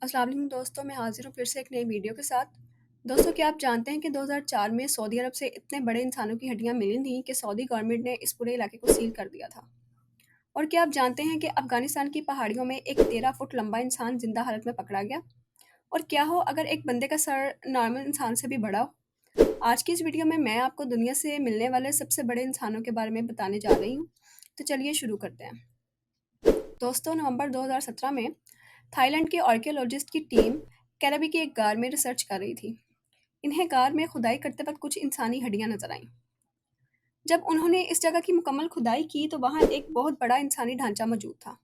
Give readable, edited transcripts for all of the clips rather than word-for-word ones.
अस्सलाम वालेकुम दोस्तों, मैं हाज़िर हूँ फिर से एक नई वीडियो के साथ। दोस्तों, क्या आप जानते हैं कि 2004 में सऊदी अरब से इतने बड़े इंसानों की हड्डियाँ मिली थीं कि सऊदी गवर्नमेंट ने इस पूरे इलाके को सील कर दिया था। और क्या आप जानते हैं कि अफ़गानिस्तान की पहाड़ियों में एक 13 फुट लंबा इंसान ज़िंदा हालत में पकड़ा गया? और क्या हो अगर एक बंदे का सर नॉर्मल इंसान से भी बड़ा हो? आज की इस वीडियो में मैं आपको दुनिया से मिलने वाले सबसे बड़े इंसानों के बारे में बताने जा रही हूँ। तो चलिए शुरू करते हैं। दोस्तों, नवंबर 2017 में थाईलैंड के आर्कियोलॉजिस्ट की टीम कैरिबी की एक गार में रिसर्च कर रही थी। इन्हें गार में खुदाई करते वक्त कुछ इंसानी हड्डियां नजर आईं। जब उन्होंने इस जगह की मुकम्मल खुदाई की तो वहां एक बहुत बड़ा इंसानी ढांचा मौजूद था।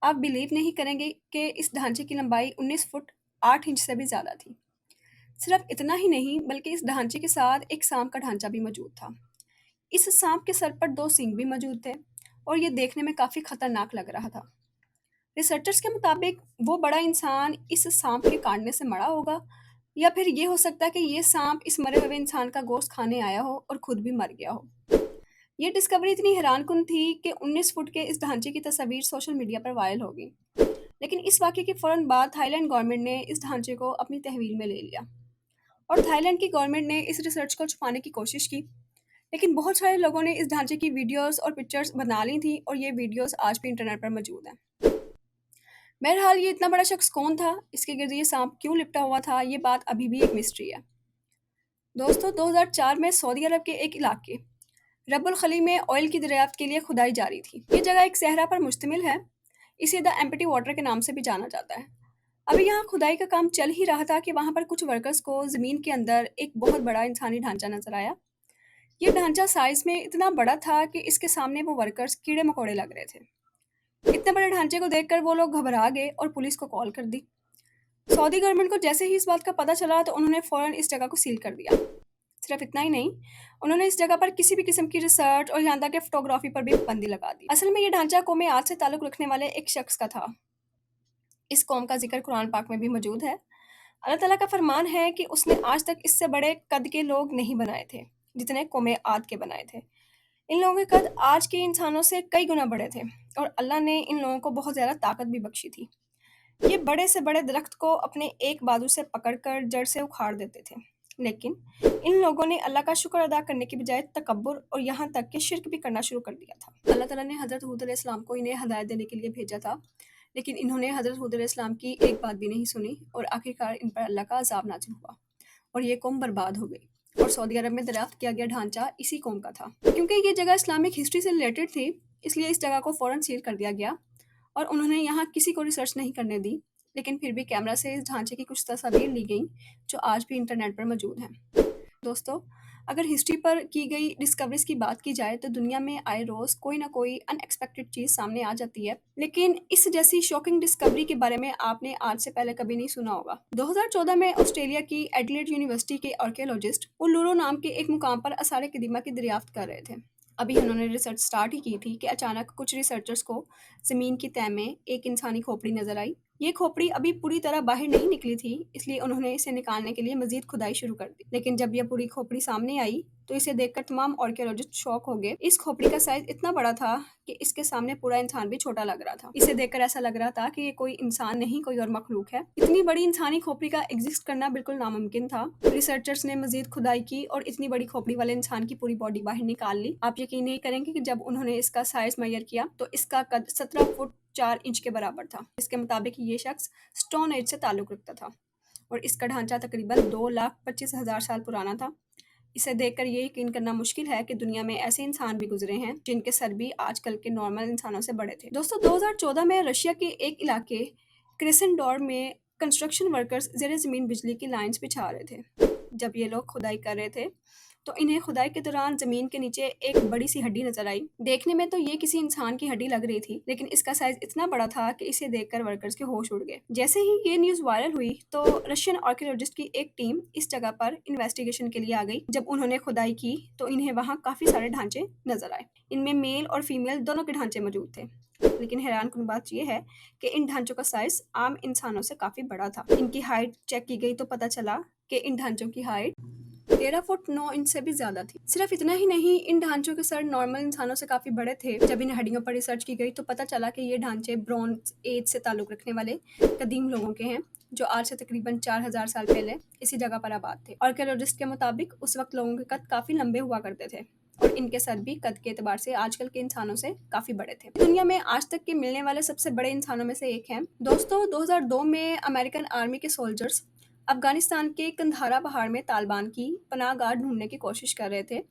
आप बिलीव नहीं करेंगे कि इस ढांचे की लंबाई 19 फुट 8 इंच से भी ज़्यादा थी। सिर्फ इतना ही नहीं बल्कि इस ढांचे के साथ एक सांप का ढांचा भी मौजूद था। इस सांप के सर पर 2 सींग भी मौजूद थे और ये देखने में काफ़ी खतरनाक लग रहा था। रिसर्चर्स के मुताबिक वो बड़ा इंसान इस सांप के काटने से मरा होगा, या फिर ये हो सकता है कि ये सांप इस मरे हुए इंसान का गोश्त खाने आया हो और खुद भी मर गया हो। ये डिस्कवरी इतनी हैरानकुन थी कि 19 फुट के इस ढांचे की तस्वीर सोशल मीडिया पर वायरल हो गई। लेकिन इस वाक़ये के फ़ौरन बाद थाईलैंड गवर्नमेंट ने इस ढांचे को अपनी तहवील में ले लिया और थाईलैंड की गवर्नमेंट ने इस रिसर्च को छुपाने की कोशिश की। लेकिन बहुत सारे लोगों ने इस ढांचे की वीडियोज़ और पिक्चर्स बना ली थी और ये वीडियोज़ आज भी इंटरनेट पर मौजूद हैं। बहरहाल ये इतना बड़ा शख्स कौन था, इसके गिर्द ये सांप क्यों लिपटा हुआ था, ये बात अभी भी एक मिस्ट्री है। दोस्तों, 2004 में सऊदी अरब के एक इलाके रब्बुल खली में ऑयल की दरियाफ्त के लिए खुदाई जारी थी। ये जगह एक सहरा पर मुश्तमिल है। इसे द एम्प्टी वाटर के नाम से भी जाना जाता है। अभी यहाँ खुदाई का काम चल ही रहा था कि वहाँ पर कुछ वर्कर्स को ज़मीन के अंदर एक बहुत बड़ा इंसानी ढांचा नजर आया। ये ढांचा साइज में इतना बड़ा था कि इसके सामने वो वर्कर्स कीड़े मकोड़े लग रहे थे। इतने बड़े ढांचे को देखकर वो लोग घबरा गए और पुलिस को कॉल कर दी। सऊदी गवर्नमेंट को जैसे ही इस बात का पता चला तो उन्होंने फ़ौरन इस जगह को सील कर दिया। सिर्फ इतना ही नहीं, उन्होंने इस जगह पर किसी भी किस्म की रिसर्च और यहाँ तक कि फ़ोटोग्राफ़ी पर भी पाबंदी लगा दी। असल में ये ढांचा कौम आद से ताल्लुक़ रखने वाले एक शख्स का था। इस कौम का ज़िक्र कुरान पाक में भी मौजूद है। अल्लाह ताला का फ़रमान है कि उसने आज तक इससे बड़े कद के लोग नहीं बनाए थे, जितने कौम आद के बनाए थे। इन लोगों के कद आज के इंसानों से कई गुना बड़े थे और अल्लाह ने इन लोगों को बहुत ज़्यादा ताकत भी बख्शी थी। ये बड़े से बड़े दरख्त को अपने एक बाजू से पकड़कर जड़ से उखाड़ देते थे। लेकिन इन लोगों ने अल्लाह का शुक्र अदा करने की बजाय तकब्बुर और यहाँ तक कि शिर्क भी करना शुरू कर दिया था। अल्लाह ताला ने हज़रत हूद अलैहिस्सलाम को इन्हें हदायत देने के लिए भेजा था, लेकिन इन्होंने हज़रत हूद अलैहिस्सलाम की एक बात भी नहीं सुनी और आखिरकार इन पर अल्लाह का अज़ाब नाज़िल हुआ और ये कौम बर्बाद हो गई। और सऊदी अरब में दरियाफ्त किया गया ढांचा इसी कौम का था। क्योंकि ये जगह इस्लामिक हिस्ट्री से रिलेटेड थी, इसलिए इस जगह को फ़ौरन सील कर दिया गया और उन्होंने यहाँ किसी को रिसर्च नहीं करने दी। लेकिन फिर भी कैमरा से इस ढांचे की कुछ तस्वीर ली गईं, जो आज भी इंटरनेट पर मौजूद हैं। दोस्तों, अगर हिस्ट्री पर की गई डिस्कवरीज़ की बात की जाए तो दुनिया में आए रोज़ कोई ना कोई अनएक्सपेक्टेड चीज़ सामने आ जाती है। लेकिन इस जैसी शॉकिंग डिस्कवरी के बारे में आपने आज से पहले कभी नहीं सुना होगा। 2014 में ऑस्ट्रेलिया की एडिलेड यूनिवर्सिटी के आर्कियोलॉजिस्ट उल्लुरू नाम के एक मुकाम पर आसार कदीमा की दरियाफ्त कर रहे थे। अभी उन्होंने रिसर्च स्टार्ट ही की थी कि अचानक कुछ रिसर्चर्स को ज़मीन की तह में एक इंसानी खोपड़ी नज़र आई। ये खोपड़ी अभी पूरी तरह बाहर नहीं निकली थी, इसलिए उन्होंने इसे निकालने के लिए मज़ीद खुदाई शुरू कर दी। लेकिन जब यह पूरी खोपड़ी सामने आई, तो इसे देखकर तमाम आर्कियोलॉजिस्ट शॉक हो गए। इस खोपड़ी का साइज़ इतना बड़ा था कि इसके सामने पूरा इंसान भी छोटा लग रहा था। इसे देखकर ऐसा लग रहा था कि ये कोई इंसान नहीं, कोई और मखलूक है। इतनी बड़ी इंसानी खोपड़ी का एग्जिस्ट करना बिल्कुल नामुमकिन था। रिसर्चर्स ने मज़ीद खुदाई की और इतनी बड़ी खोपड़ी वाले इंसान की पूरी बॉडी बाहर निकाल ली। आप यकीन नहीं करेंगे कि जब उन्होंने इसका साइज़ मेजर किया, तो इसका कद 17 फुट 4 इंच के बराबर था। इसके मुताबिक ये शख्स स्टोन एज से ताल्लुक़ रखता था और इसका ढांचा तकरीबन 2,25,000 साल पुराना था। इसे देखकर ये यकीन करना मुश्किल है कि दुनिया में ऐसे इंसान भी गुजरे हैं जिनके सर भी आजकल के नॉर्मल इंसानों से बड़े थे। दोस्तों, 2014 में रशिया के एक इलाके क्रिसेंडोर में कंस्ट्रक्शन वर्कर्स ज़ेरे ज़मीन बिजली की लाइन्स बिछा रहे थे। जब ये लोग खुदाई कर रहे थे तो इन्हें खुदाई के दौरान ज़मीन के नीचे एक बड़ी सी हड्डी नजर आई। देखने में तो ये किसी इंसान की हड्डी लग रही थी, लेकिन इसका साइज इतना बड़ा था कि इसे देखकर वर्कर्स के होश उड़ गए। जैसे ही ये न्यूज़ वायरल हुई तो रशियन आर्कियोलॉजिस्ट की एक टीम इस जगह पर इन्वेस्टिगेशन के लिए आ गई। जब उन्होंने खुदाई की तो इन्हें वहाँ काफ़ी सारे ढांचे नजर आए। इनमें मेल और फीमेल दोनों के ढांचे मौजूद थे। लेकिन हैरानकुन बात यह है कि इन ढांचों का साइज आम इंसानों से काफ़ी बड़ा था। इनकी हाइट चेक की गई तो पता चला कि इन ढांचों की हाइट 13 फुट 9 इंच से भी ज़्यादा थी। सिर्फ इतना ही नहीं, इन ढांचों के सर नॉर्मल इंसानों से काफ़ी बड़े थे। जब इन हड्डियों पर रिसर्च की गई तो पता चला कि ये ढांचे ब्रॉन्ज एज से ताल्लुक़ रखने वाले कदीम लोगों के हैं, जो आज से तकरीबन 4000 साल पहले इसी जगह पर आबाद थे। आर्कियोलॉजिस्ट के मुताबिक उस वक्त लोगों के कद काफ़ी लंबे हुआ करते थे और इनके सर भी कद के एतबार से आजकल के इंसानों से काफ़ी बड़े थे। दुनिया में आज तक के मिलने वाले सबसे बड़े इंसानों में से एक हैं। दोस्तों, 2002 में अमेरिकन आर्मी के सोल्जर्स अफगानिस्तान के कंधारा पहाड़ में तालिबान की पनाहगाह ढूंढने की कोशिश कर रहे थे।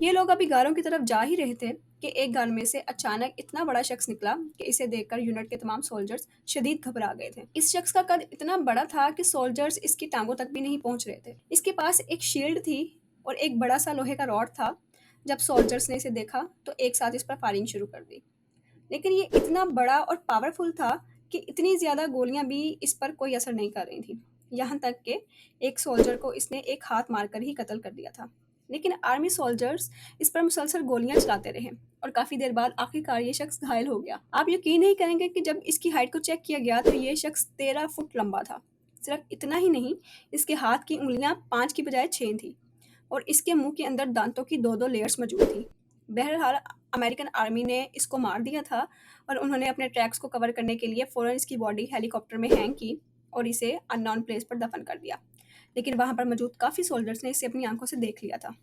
ये लोग अभी गारों की तरफ जा ही रहे थे कि एक गार में से अचानक इतना बड़ा शख्स निकला कि इसे देखकर यूनिट के तमाम सोल्जर्स शदीद घबरा गए थे। इस शख्स का कद इतना बड़ा था कि सोल्जर्स इसकी टांगों तक भी नहीं पहुंच रहे थे। इसके पास एक शील्ड थी और एक बड़ा सा लोहे का रॉड था। जब सोल्जर्स ने इसे देखा तो एक साथ इस पर फायरिंग शुरू कर दी, लेकिन ये इतना बड़ा और पावरफुल था कि इतनी ज़्यादा गोलियां भी इस पर कोई असर नहीं कर रही थी। यहाँ तक कि एक सोल्जर को इसने एक हाथ मारकर ही कत्ल कर दिया था। लेकिन आर्मी सोल्जर्स इस पर मुसलसल गोलियां चलाते रहे और काफ़ी देर बाद आखिरकार ये शख्स घायल हो गया। आप यकीन नहीं करेंगे कि जब इसकी हाइट को चेक किया गया तो ये शख्स 13 फुट लंबा था। सिर्फ इतना ही नहीं, इसके हाथ की उंगलियां 5 की बजाय 6 थी और इसके मुंह के अंदर दांतों की दो दो लेयर्स मौजूद थी। बहरहाल अमेरिकन आर्मी ने इसको मार दिया था और उन्होंने अपने ट्रैक्स को कवर करने के लिए फ़ौरन इसकी बॉडी हेलीकॉप्टर में हैंग की और इसे अननोन प्लेस पर दफन कर दिया। लेकिन वहाँ पर मौजूद काफ़ी सोल्जर्स ने इसे अपनी आंखों से देख लिया था,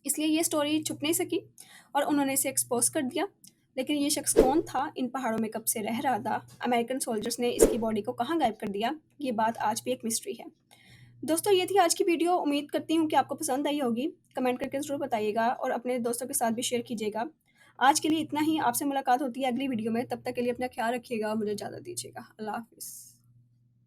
इसलिए ये स्टोरी छुप नहीं सकी और उन्होंने इसे एक्सपोज कर दिया। लेकिन ये शख्स कौन था, इन पहाड़ों में कब से रह रहा था, अमेरिकन सोल्जर्स ने इसकी बॉडी को कहाँ गायब कर दिया, ये बात आज भी एक मिस्ट्री है। दोस्तों, ये थी आज की वीडियो। उम्मीद करती हूँ कि आपको पसंद आई होगी। कमेंट करके ज़रूर बताइएगा और अपने दोस्तों के साथ भी शेयर कीजिएगा। आज के लिए इतना ही। आपसे मुलाकात होती है अगली वीडियो में। तब तक के लिए अपना ख्याल रखिएगा। मुझे इजाज़त दीजिएगा। अल्लाह हाफ़िज़।